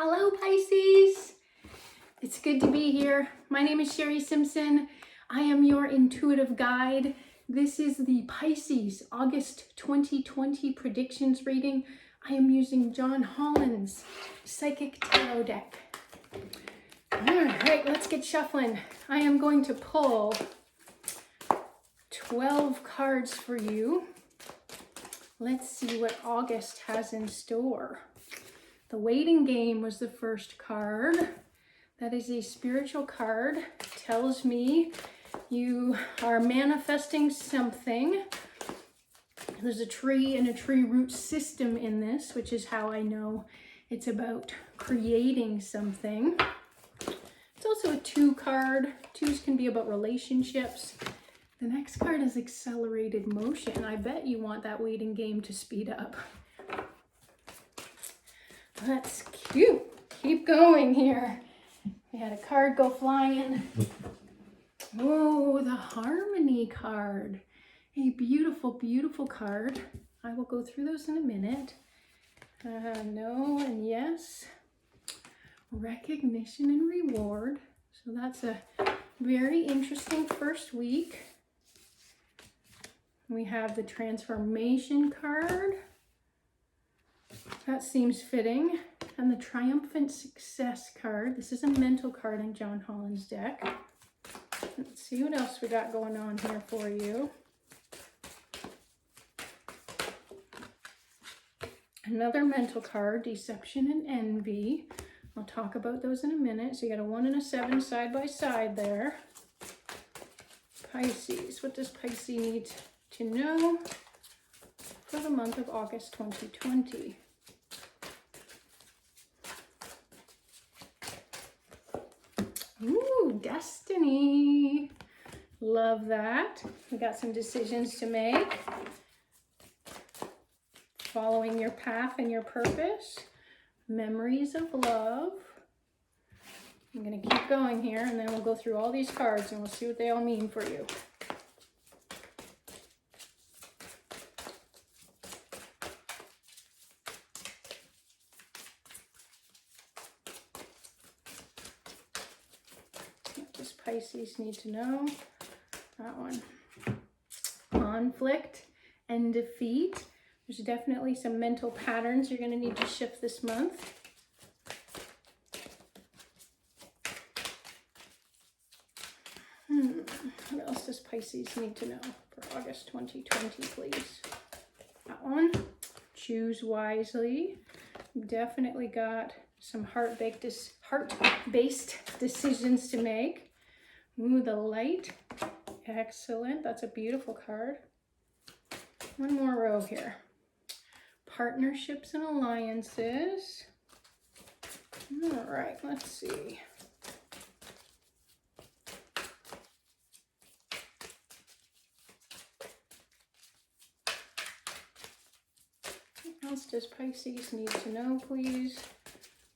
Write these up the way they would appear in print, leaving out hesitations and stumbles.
Hello, Pisces. It's good to be here. My name is Sherri Simpson. I am your intuitive guide. This is the Pisces August 2020 predictions reading. I am using Holland's Psychic Tarot deck. All right, let's get shuffling. I am going to pull 12 cards for you. Let's see what August has in store. The waiting game was the first card. That is a spiritual card. It tells me you are manifesting something. There's a tree and a tree root system in this, which is how I know it's about creating something. It's also a 2 card. 2s can be about relationships. The next card is accelerated motion. I bet you want that waiting game to speed up. That's cute. Keep going here. We had a card go flying. Oh, the harmony card. A beautiful, beautiful card. I will go through those in a minute. No and yes. Recognition and reward. So that's a very interesting first week. We have the transformation card. That seems fitting. And the triumphant success card. This is a mental card in Holland's deck. Let's see what else we got going on here for you. Another mental card, deception and envy. I'll talk about those in a minute. So you got a 1 and a 7 side by side there. Pisces, what does Pisces need to know for the month of August 2020? Ooh, destiny. Love that. We got some decisions to make. Following your path and your purpose. Memories of love. I'm going to keep going here and then we'll go through all these cards and we'll see what they all mean for you. What does Pisces need to know? That one. Conflict and defeat. There's definitely some mental patterns you're going to need to shift this month. What else does Pisces need to know for August 2020, please? That one. Choose wisely. Definitely got some heart-based decisions to make. Ooh, the light. Excellent. That's a beautiful card. One more row here. Partnerships and alliances. All right, let's see. What else does Pisces need to know, please,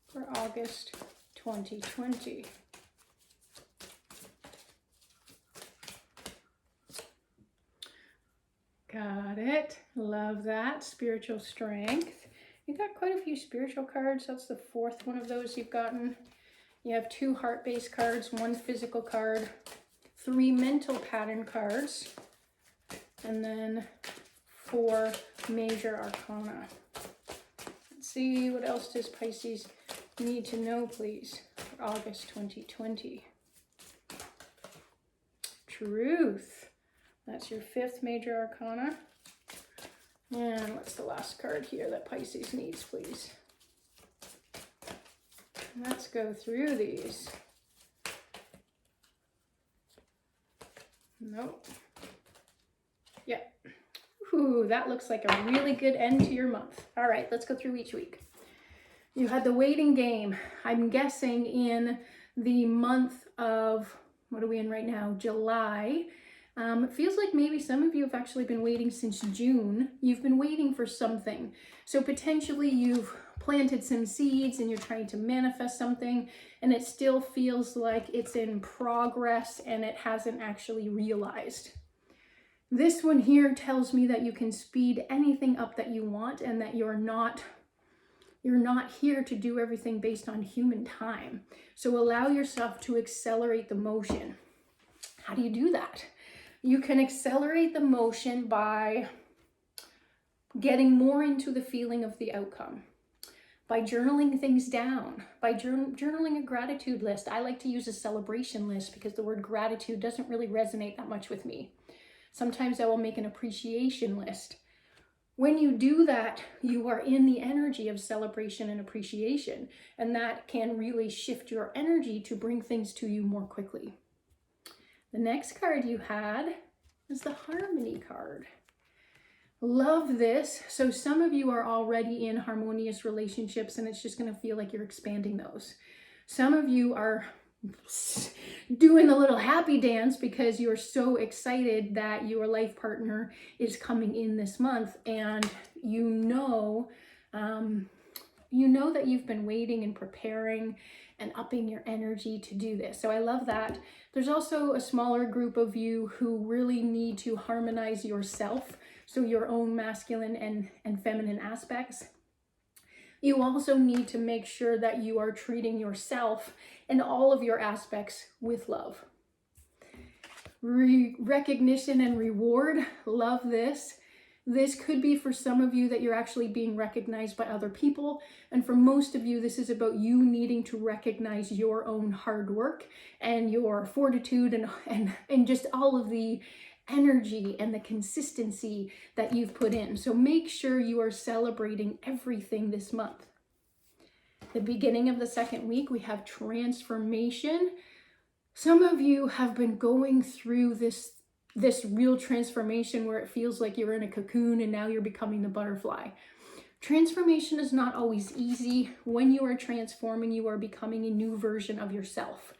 for August 2020? Got it. Love that. Spiritual strength. You got quite a few spiritual cards. That's the 4th one of those you've gotten. You have 2 heart-based cards, 1 physical card, 3 mental pattern cards, and then 4 major arcana. Let's see, what else does Pisces need to know, please, for August 2020? Truth. That's your 5th major arcana. And what's the last card here that Pisces needs, please? Let's go through these. Nope. Yep. Ooh, that looks like a really good end to your month. All right, let's go through each week. You had the waiting game. I'm guessing in the month of, what are we in right now? July. It feels like maybe some of you have actually been waiting since June. You've been waiting for something. So potentially you've planted some seeds and you're trying to manifest something and it still feels like it's in progress and it hasn't actually realized. This one here tells me that you can speed anything up that you want and that you're not You're not here to do everything based on human time. So allow yourself to accelerate the motion. How do you do that? You can accelerate the motion by getting more into the feeling of the outcome, by journaling things down, by journaling a gratitude list. I like to use a celebration list because the word gratitude doesn't really resonate that much with me. Sometimes I will make an appreciation list. When you do that, you are in the energy of celebration and appreciation, and that can really shift your energy to bring things to you more quickly. The next card you had is the Harmony card. Love this. So some of you are already in harmonious relationships and it's just going to feel like you're expanding those. Some of you are doing a little happy dance because you're so excited that your life partner is coming in this month, and you know that you've been waiting and preparing and upping your energy to do this. So I love that. There's also a smaller group of you who really need to harmonize yourself, so your own masculine and feminine aspects. You also need to make sure that you are treating yourself and all of your aspects with love. Recognition and reward, love this. This could be for some of you that you're actually being recognized by other people. And for most of you, this is about you needing to recognize your own hard work and your fortitude and just all of the energy and the consistency that you've put in. So make sure you are celebrating everything this month. The beginning of the second week, we have transformation. Some of you have been going through this real transformation where it feels like you're in a cocoon and now you're becoming the butterfly. Transformation is not always easy. When you are transforming, you are becoming a new version of yourself.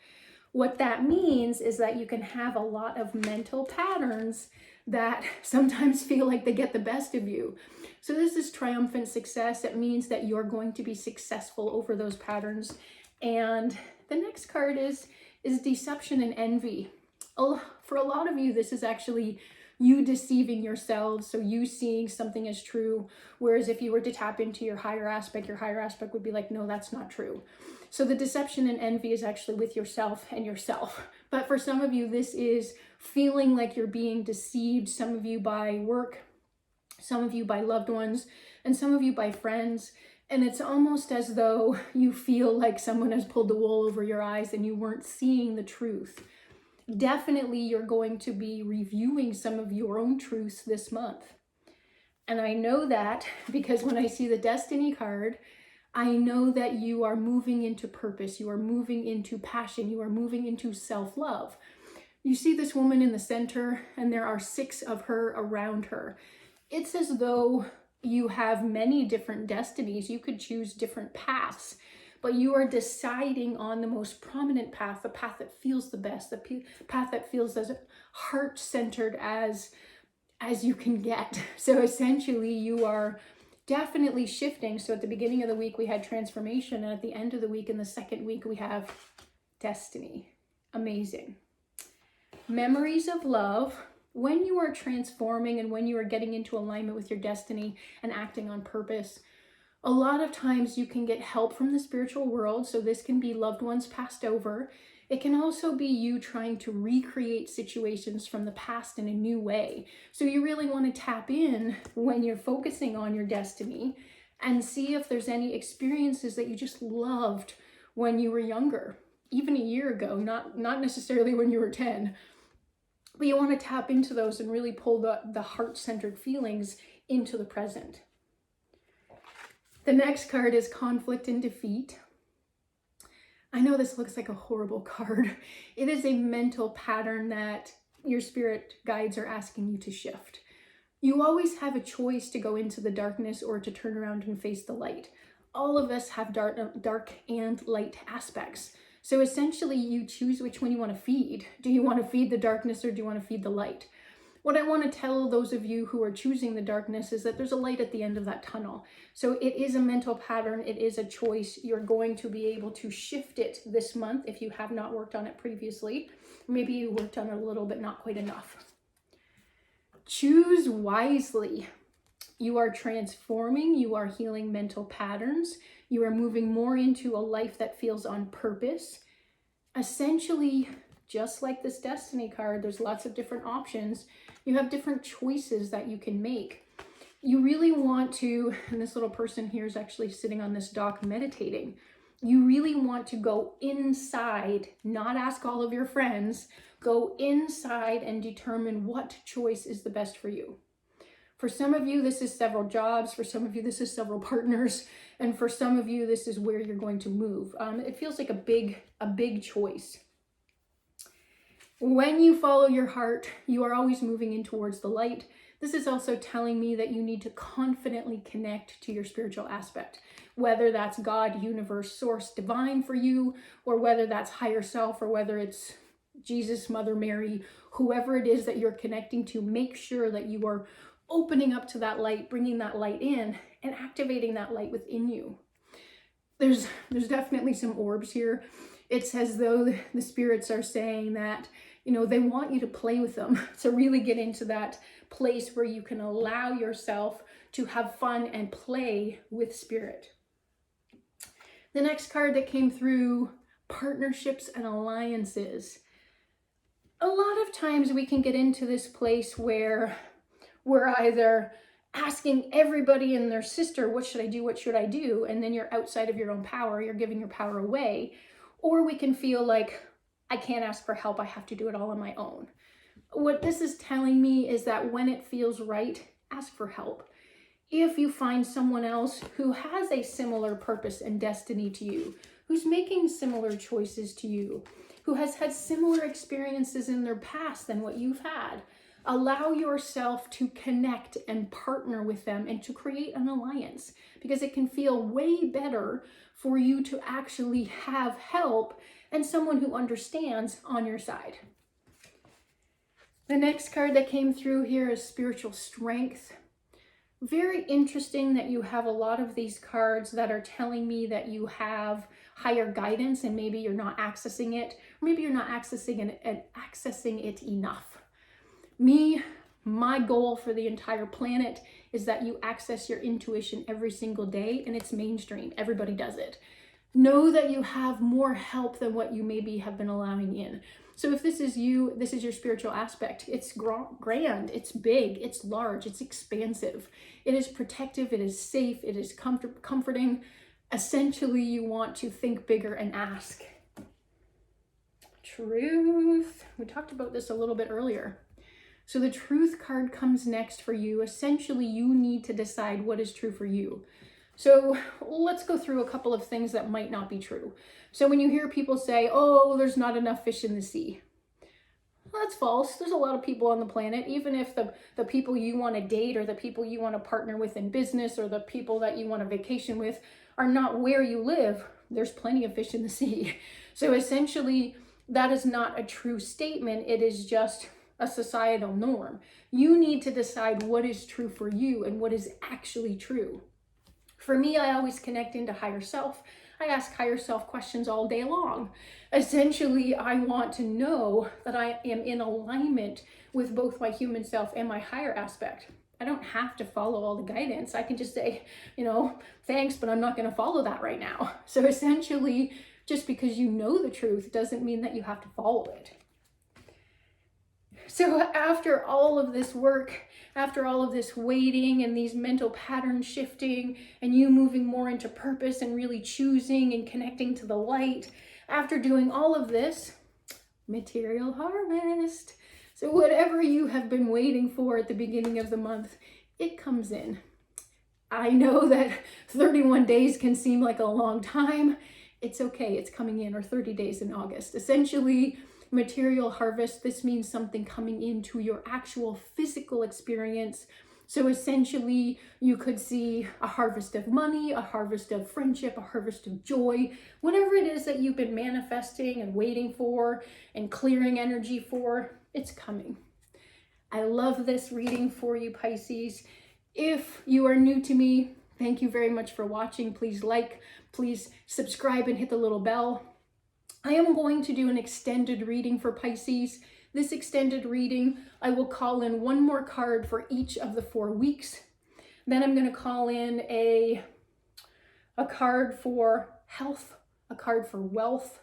What that means is that you can have a lot of mental patterns that sometimes feel like they get the best of you. So this is triumphant success. It means that you're going to be successful over those patterns. And the next card is deception and envy. For a lot of you, this is actually you deceiving yourselves, so you seeing something as true, whereas if you were to tap into your higher aspect would be like, no, that's not true. So the deception and envy is actually with yourself and yourself. But for some of you, this is feeling like you're being deceived, some of you by work, some of you by loved ones, and some of you by friends. And it's almost as though you feel like someone has pulled the wool over your eyes and you weren't seeing the truth. Definitely you're going to be reviewing some of your own truths this month. And I know that because when I see the Destiny card, I know that you are moving into purpose, you are moving into passion, you are moving into self-love. You see this woman in the center and there are 6 of her around her. It's as though you have many different destinies. You could choose different paths, but you are deciding on the most prominent path, the path that feels the best, the path that feels as heart-centered as you can get. So essentially you are definitely shifting. So at the beginning of the week, we had transformation, and at the end of the week, in the second week, we have destiny. Amazing. Memories of love. When you are transforming and when you are getting into alignment with your destiny and acting on purpose, a lot of times you can get help from the spiritual world. So this can be loved ones passed over. It can also be you trying to recreate situations from the past in a new way. So you really want to tap in when you're focusing on your destiny and see if there's any experiences that you just loved when you were younger, even a year ago, not necessarily when you were 10. But you want to tap into those and really pull the heart-centered feelings into the present. The next card is conflict and defeat. I know this looks like a horrible card. It is a mental pattern that your spirit guides are asking you to shift. You always have a choice to go into the darkness or to turn around and face the light. All of us have dark and light aspects. So essentially you choose which one you want to feed. Do you want to feed the darkness or do you want to feed the light? What I want to tell those of you who are choosing the darkness is that there's a light at the end of that tunnel. So it is a mental pattern. It is a choice. You're going to be able to shift it this month if you have not worked on it previously. Maybe you worked on it a little, but not quite enough. Choose wisely. You are transforming, you are healing mental patterns, you are moving more into a life that feels on purpose. Essentially, just like this Destiny card, there's lots of different options. You have different choices that you can make. You really want to, and this little person here is actually sitting on this dock meditating. You really want to go inside, not ask all of your friends, go inside and determine what choice is the best for you. For some of you, this is several jobs. For some of you, this is several partners. And for some of you, this is where you're going to move. It feels like a big choice. When you follow your heart, you are always moving in towards the light. This is also telling me that you need to confidently connect to your spiritual aspect, whether that's God, universe, source, divine for you, or whether that's higher self, or whether it's Jesus, Mother Mary, whoever it is that you're connecting to. Make sure that you are opening up to that light, bringing that light in, and activating that light within you. There's definitely some orbs here. It's as though the spirits are saying that, they want you to play with them, to really get into that place where you can allow yourself to have fun and play with spirit. The next card that came through, partnerships and alliances. A lot of times we can get into this place where we're either asking everybody and their sister, what should I do? What should I do? And then you're outside of your own power. You're giving your power away. Or we can feel like, I can't ask for help. I have to do it all on my own. What this is telling me is that when it feels right, ask for help. If you find someone else who has a similar purpose and destiny to you, who's making similar choices to you, who has had similar experiences in their past than what you've had, allow yourself to connect and partner with them and to create an alliance, because it can feel way better for you to actually have help and someone who understands on your side. The next card that came through here is spiritual strength. Very interesting that you have a lot of these cards that are telling me that you have higher guidance and maybe you're not accessing it, or maybe you're not accessing it enough. My goal for the entire planet is that you access your intuition every single day, and it's mainstream. Everybody does it. Know that you have more help than what you maybe have been allowing in. So if this is you, this is your spiritual aspect. It's grand, it's big, it's large, it's expansive. It is protective, it is safe, it is comforting. Essentially, you want to think bigger and ask. Truth. We talked about this a little bit earlier. So the truth card comes next for you. Essentially, you need to decide what is true for you. So let's go through a couple of things that might not be true. So when you hear people say, oh, there's not enough fish in the sea, well, that's false. There's a lot of people on the planet. Even if the people you want to date or the people you want to partner with in business or the people that you want to vacation with are not where you live, there's plenty of fish in the sea. So essentially, that is not a true statement. It is just a societal norm. You need to decide what is true for you and what is actually true. For me, I always connect into higher self. I ask higher self questions all day long. Essentially, I want to know that I am in alignment with both my human self and my higher aspect. I don't have to follow all the guidance. I can just say, thanks, but I'm not going to follow that right now. So essentially, just because you know the truth doesn't mean that you have to follow it. So after all of this work, after all of this waiting and these mental patterns shifting and you moving more into purpose and really choosing and connecting to the light, after doing all of this, material harvest. So whatever you have been waiting for at the beginning of the month, it comes in. I know that 31 days can seem like a long time. It's okay, it's coming in, or 30 days in August. Essentially, material harvest, this means something coming into your actual physical experience. So essentially, you could see a harvest of money, a harvest of friendship, a harvest of joy, whatever it is that you've been manifesting and waiting for and clearing energy for, it's coming. I love this reading for you, Pisces. If you are new to me, thank you very much for watching. Please like, please subscribe and hit the little bell. I am going to do an extended reading for Pisces. This extended reading, I will call in one more card for each of the 4 weeks. Then I'm going to call in a card for health, a card for wealth,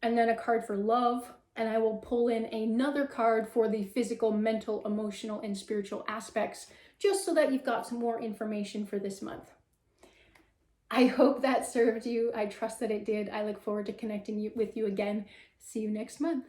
and then a card for love. And I will pull in another card for the physical, mental, emotional, and spiritual aspects, just so that you've got some more information for this month. I hope that served you. I trust that it did. I look forward to connecting with you again. See you next month.